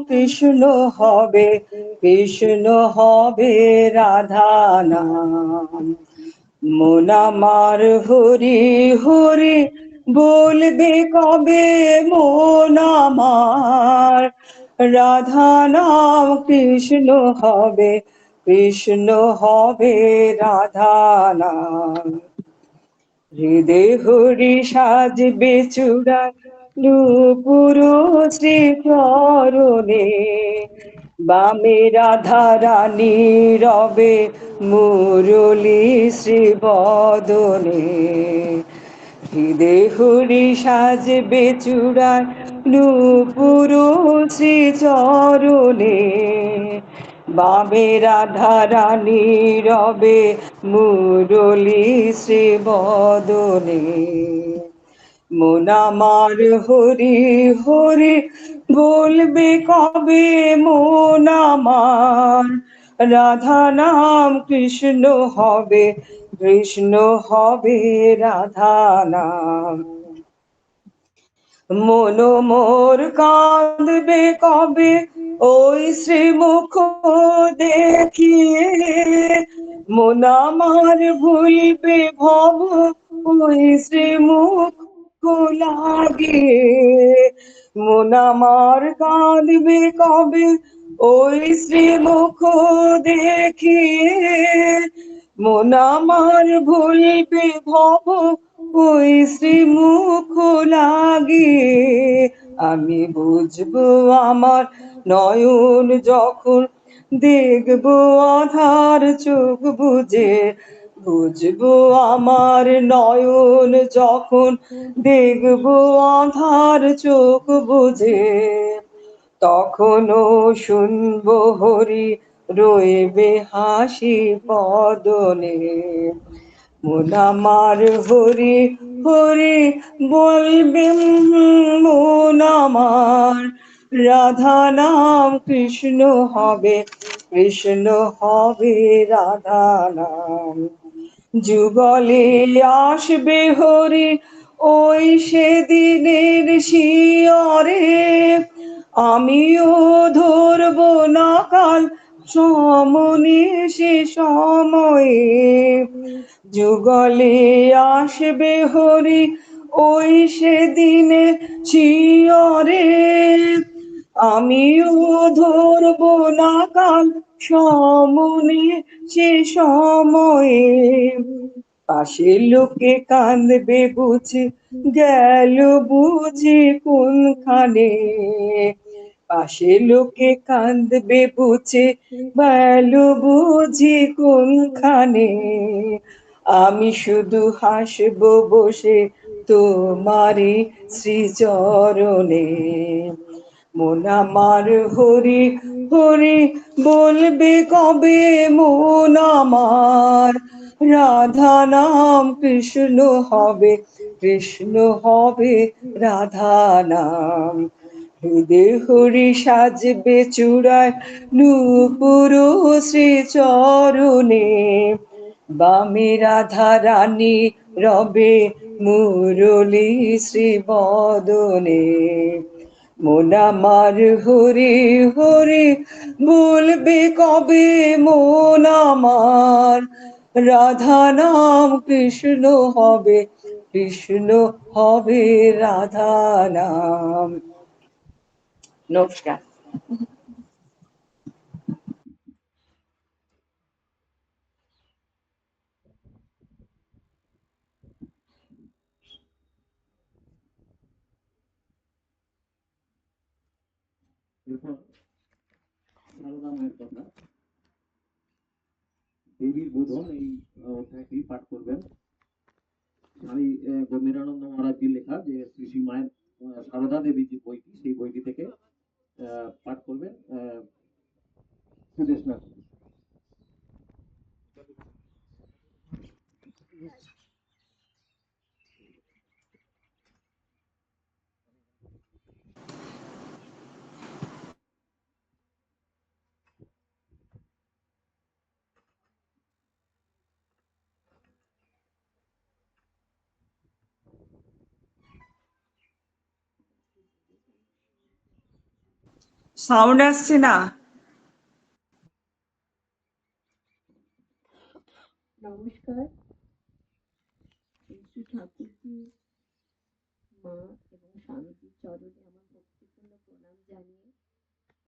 কৃষ্ণ হবে, কৃষ্ণ হবে রাধা নাম। মন আমার হরি হরি বলবে কবে, মন আমার রাধা নাম কৃষ্ণ হবে, কৃষ্ণ হবে রাধা নাম। হৃদয় হরি সাজবে চূড়া নূপুর শ্রী চরণে, বামে রাধা রানী রবে মুরলী শ্রী বদনে। হৃদয় হরি সাজবে চূড়ায় নূপুর শ্রী চরণে, বামে রাধা রানী রবে মুরলী শ্রী বদনে। মন আমার হরি হরি বলবে কবে, মন আমার রাধা নাম কৃষ্ণ হবে, কৃষ্ণ হবে রাধা নাম। মন মোর কাঁদবে কবে ওই শ্রীমুখ দেখিয়ে, মন আমার ভুলবে ভব ওই শ্রীমুখ লাগিয়ে। মন আমার কাঁদবে কবে ওই শ্রীমুখ দেখিয়ে, মন আমার ভুলবে ভব ওই শ্রীমুখ লাগিয়ে। আমি বুঝবো আমার নয়ন যখন দেখবো আধার চোখ বুঝে, বুঝবো আমার নয়ন যখন দেখবো আধার চোখ বুঝে। তখনও শুনবো হরি রইবে হাসি বদনে। মন আমার হরি হরি বলবে, মন আমার রাধা নাম কৃষ্ণ হবে, কৃষ্ণ হবে রাধা নাম। যুগলে আসবে হরি ওই সেদিনের শিয়রে, আমিও ধরবো না কাল সমনে সে সময়ে। যুগলে আসবে হরি ওই সেদিনে শিয়রে, আমিও ধরবো না কাল সমনে সে সময়ে। পাশের লোকে কাঁদবে বুঝি গেল বুঝি কোনখানে, পাশের লোকে কাঁদবে বুঝি গেল বুঝি কোনখানে। আমি শুধু হাসবো বসে তোমারি শ্রীচরণে। মন আমার হরি হরি বলবে কবে, মন আমার রাধা নাম কৃষ্ণ হবে, কৃষ্ণ হবে রাধা নাম। হৃদয় হরি সাজবে চূড়ায় নূপুর শ্রী চরণে, বামে রাধা রানী রবে মুরলী শ্রী বদনে। মন আমার হরি হরি বলবে কবে, মন আমার রাধা নাম কৃষ্ণ হবে, কৃষ্ণ হবে রাধা নাম। নমস্কার। সারদা মায়ের কথা, দেবীর বোধন এই অধ্যায়টি পাঠ করবেন। স্বামী গম্ভীরানন্দ মহারাজজির লেখা যে শ্রী শ্রী মায়ের সারদা দেবী যে বইটি, সেই বইটি থেকে পাঠ করবেন সুদেশনাথ। সাউন্ড আসছে না। নমস্কার। শ্রী ঠাকুরজি মা এবং স্বামীজির চরণে আমার ভক্তিপূর্ণ প্রণাম জানিয়ে